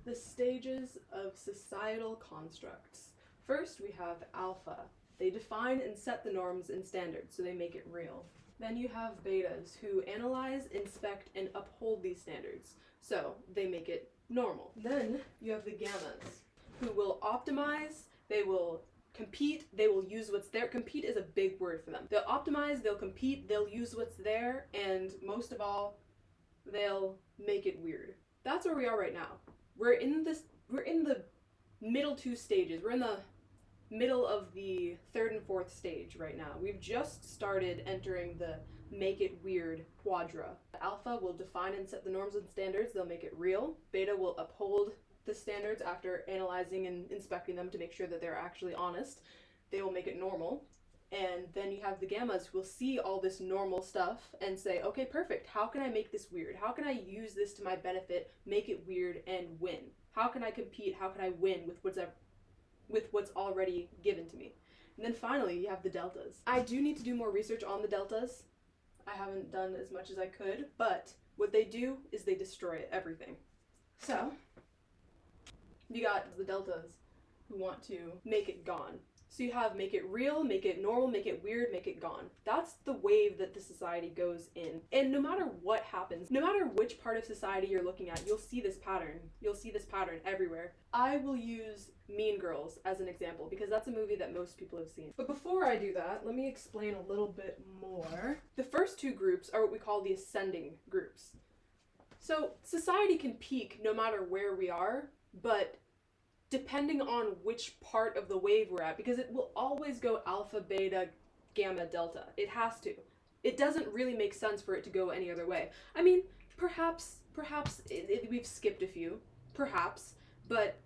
The stages of societal constructs. First, we have alpha. They define and set the norms and standards, so they make it real. Then you have betas, who analyze, inspect, and uphold these standards, so they make it normal. Then you have the gammas, who will optimize, they will compete, they will use what's there. Compete is a big word for them. They'll optimize, they'll compete, they'll use what's there, and most of all, they'll make it weird. That's where we are right now. We're in the middle two stages. We're in the middle of the third and fourth stage right now. We've just started entering the make it weird quadra. Alpha will define and set the norms and standards. They'll make it real. Beta will uphold the standards after analyzing and inspecting them to make sure that they're actually honest. They will make it normal. And then you have the gammas who will see all this normal stuff and say, okay, perfect. How can I make this weird? How can I use this to my benefit, make it weird, and win? How can I compete? How can I win with what's already given to me? And then finally, you have the deltas. I do need to do more research on the deltas. I haven't done as much as I could, but what they do is they destroy everything. So, you got the deltas who want to make it gone. So you have make it real, make it normal, make it weird, make it gone. That's the wave that the society goes in. And no matter what happens, no matter which part of society you're looking at, you'll see this pattern. You'll see this pattern everywhere. I will use Mean Girls as an example because that's a movie that most people have seen. But before I do that, let me explain a little bit more. The first two groups are what we call the ascending groups. So society can peak no matter where we are, but depending on which part of the wave we're at, because it will always go alpha, beta, gamma, delta. It has to. It doesn't really make sense for it to go any other way. I mean, perhaps we've skipped a few, perhaps, but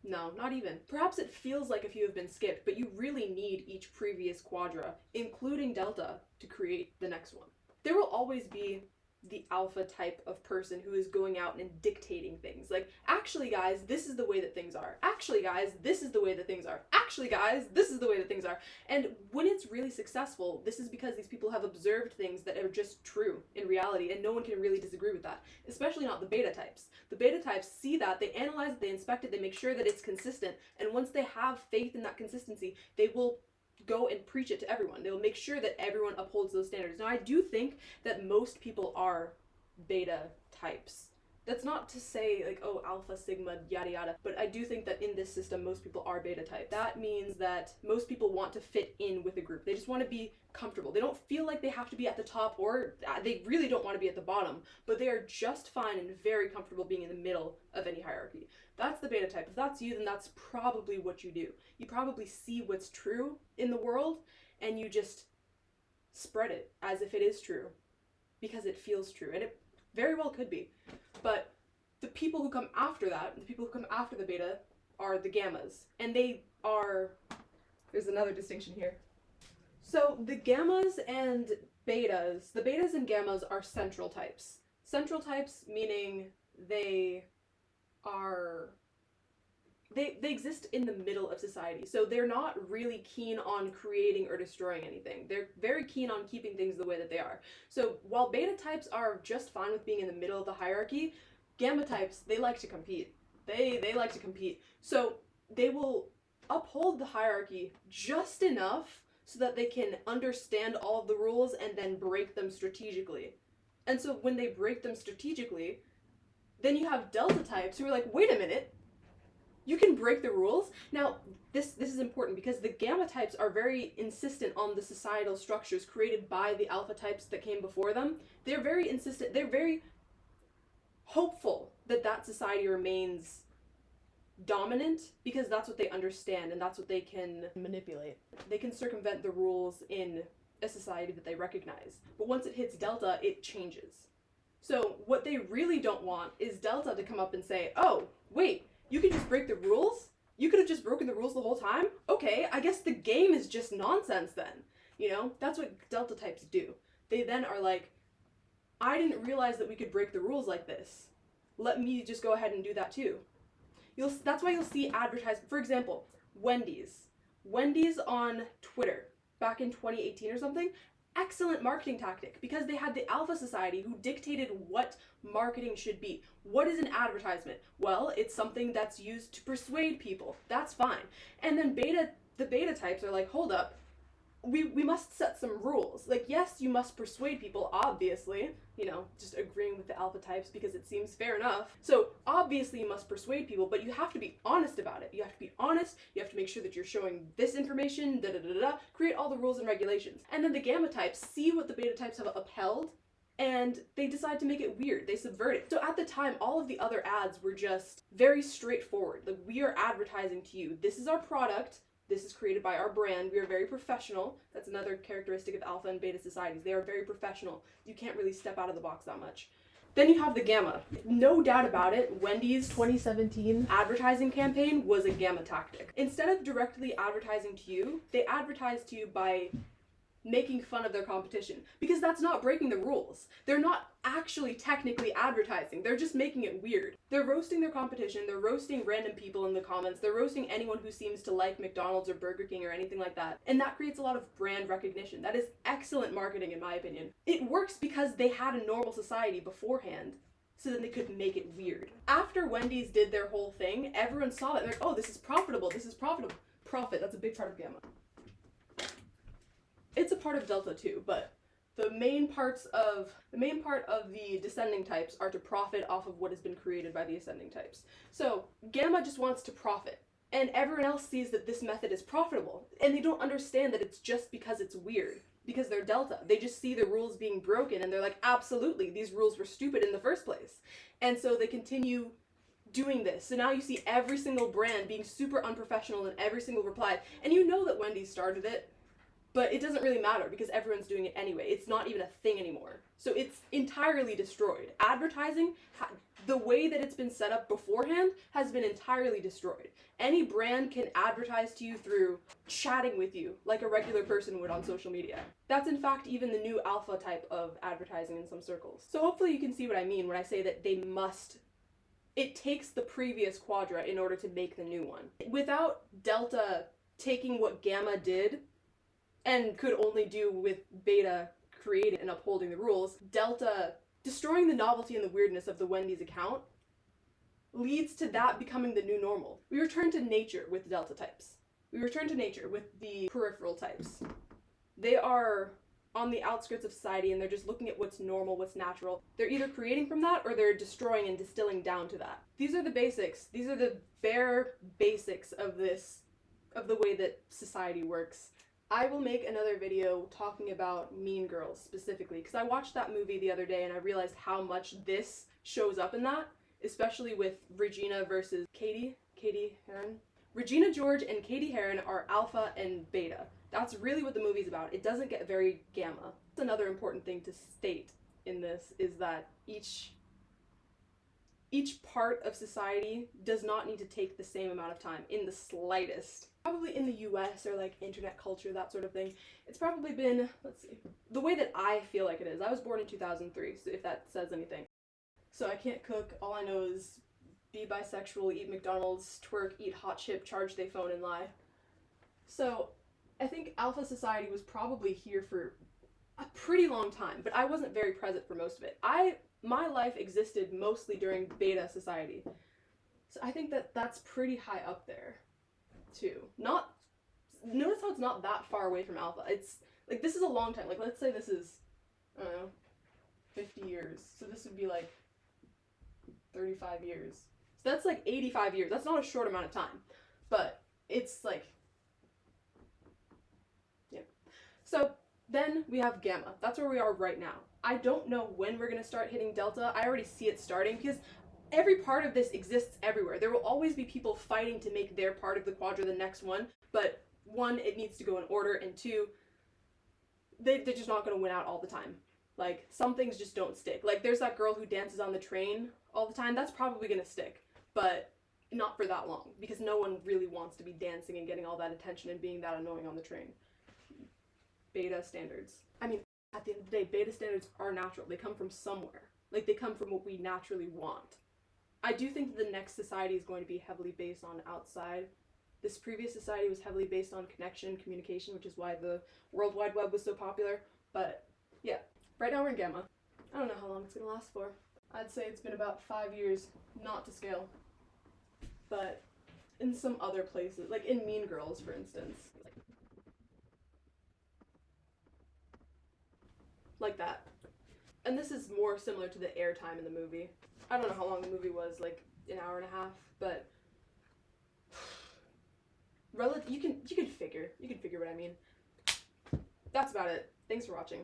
no, not even. Perhaps it feels like a few have been skipped, but you really need each previous quadra, including delta, to create the next one. There will always be the alpha type of person who is going out and dictating things. Like, actually guys, this is the way that things are. Actually guys, this is the way that things are. Actually guys, this is the way that things are. And when it's really successful, this is because these people have observed things that are just true in reality, and no one can really disagree with that. Especially not the beta types. The beta types see that, they analyze it, they inspect it, they make sure that it's consistent, and once they have faith in that consistency, they will go and preach it to everyone. They'll make sure that everyone upholds those standards. Now, I do think that most people are beta types. That's not to say like, oh, alpha, sigma, yada yada, but I do think that in this system, most people are beta type. That means that most people want to fit in with a group. They just want to be comfortable. They don't feel like they have to be at the top, or they really don't want to be at the bottom, but they are just fine and very comfortable being in the middle of any hierarchy. That's the beta type. If that's you, then that's probably what you do. You probably see what's true in the world and you just spread it as if it is true because it feels true, and it very well could be. But the people who come after that, the people who come after the beta, are the gammas. And they are, there's another distinction here. So the gammas and betas, the betas and gammas are central types. Central types meaning they exist in the middle of society. So they're not really keen on creating or destroying anything. They're very keen on keeping things the way that they are. So while beta types are just fine with being in the middle of the hierarchy, gamma types, they like to compete. They like to compete. So they will uphold the hierarchy just enough so that they can understand all of the rules and then break them strategically. And so when they break them strategically, then you have delta types who are like, wait a minute, you can break the rules? Now, this is important because the gamma types are very insistent on the societal structures created by the alpha types that came before them. They're very insistent, they're very hopeful that that society remains dominant because that's what they understand and that's what they can manipulate. They can circumvent the rules in a society that they recognize. But once it hits delta, it changes. So what they really don't want is delta to come up and say, oh, wait, you can just break the rules? You could have just broken the rules the whole time? Okay, I guess the game is just nonsense then. You know, that's what delta types do. They then are like, I didn't realize that we could break the rules like this. Let me just go ahead and do that too. That's why you'll see advertisements. For example, Wendy's. Wendy's on Twitter, back in 2018 or something, excellent marketing tactic because they had the Alpha Society who dictated what marketing should be. What is an advertisement? Well, it's something that's used to persuade people. That's fine. And then the beta types are like, hold up, we must set some rules. Like, yes, you must persuade people, obviously, just agreeing with the alpha types because it seems fair enough. So obviously you must persuade people, but you have to be honest about it. You have to be honest, you have to make sure that you're showing this information, create all the rules and regulations. And then the gamma types see what the beta types have upheld, and they decide to make it weird. They subvert it. So at the time, all of the other ads were just very straightforward. Like, we are advertising to you. This is our product. This is created by our brand. We are very professional. That's another characteristic of alpha and beta societies. They are very professional. You can't really step out of the box that much. Then you have the gamma. No doubt about it, Wendy's 2017 advertising campaign was a gamma tactic. Instead of directly advertising to you, they advertise to you by making fun of their competition, because that's not breaking the rules. They're not actually technically advertising, they're just making it weird. They're roasting their competition, they're roasting random people in the comments, they're roasting anyone who seems to like McDonald's or Burger King or anything like that, and that creates a lot of brand recognition. That is excellent marketing in my opinion. It works because they had a normal society beforehand, so then they could make it weird. After Wendy's did their whole thing, everyone saw that and they're like, oh, this is profitable. Profit, that's a big part of gamma. It's a part of delta too, but the main part of the descending types are to profit off of what has been created by the ascending types. So gamma just wants to profit, and everyone else sees that this method is profitable, and they don't understand that it's just because it's weird, because they're delta. They just see the rules being broken and they're like, absolutely, these rules were stupid in the first place. And so they continue doing this. So now you see every single brand being super unprofessional in every single reply, and you know that Wendy's started it, but it doesn't really matter because everyone's doing it anyway. It's not even a thing anymore. So it's entirely destroyed. Advertising, the way that it's been set up beforehand, has been entirely destroyed. Any brand can advertise to you through chatting with you like a regular person would on social media. That's in fact even the new alpha type of advertising in some circles. So hopefully you can see what I mean when I say that it takes the previous quadra in order to make the new one. Without delta taking what gamma did, and could only do with beta creating and upholding the rules, delta destroying the novelty and the weirdness of the Wendy's account leads to that becoming the new normal. We return to nature with the delta types. We return to nature with the peripheral types. They are on the outskirts of society and they're just looking at what's normal, what's natural. They're either creating from that or they're destroying and distilling down to that. These are the basics. These are the bare basics of the way that society works. I will make another video talking about Mean Girls specifically, because I watched that movie the other day and I realized how much this shows up in that, especially with Regina versus Katie Heron. Regina George and Katie Heron are alpha and beta. That's really what the movie's about. It doesn't get very gamma. Another important thing to state in this is that each part of society does not need to take the same amount of time in the slightest. Probably in the US or like internet culture, that sort of thing, it's probably been, let's see, the way that I feel like it is. I was born in 2003, so if that says anything. So I can't cook, all I know is be bisexual, eat McDonald's, twerk, eat hot chip, charge they phone and lie. So I think alpha society was probably here for a pretty long time, but I wasn't very present for most of it. My life existed mostly during beta society. So I think that that's pretty high up there too. Notice how it's not that far away from alpha. It's like, this is a long time. Like, let's say this is, I don't know, 50 years. So this would be like 35 years. So that's like 85 years. That's not a short amount of time, but it's like, yeah. So then we have gamma. That's where we are right now. I don't know when we're going to start hitting delta. I already see it starting because every part of this exists everywhere. There will always be people fighting to make their part of the quadra the next one, but one, it needs to go in order, and two, they're just not going to win out all the time. Like, some things just don't stick. Like, there's that girl who dances on the train all the time. That's probably going to stick, but not for that long, because no one really wants to be dancing and getting all that attention and being that annoying on the train. Beta standards. I mean, at the end of the day, beta standards are natural. They come from somewhere. Like, they come from what we naturally want. I do think that the next society is going to be heavily based on outside. This previous society was heavily based on connection, communication, which is why the World Wide Web was so popular. But yeah, right now we're in gamma. I don't know how long it's gonna last for. I'd say it's been about 5 years, not to scale. But in some other places, like in Mean Girls, for instance. Like that. And this is more similar to the airtime in the movie. I don't know how long the movie was, like an hour and a half, but you can figure what I mean. That's about it. Thanks for watching.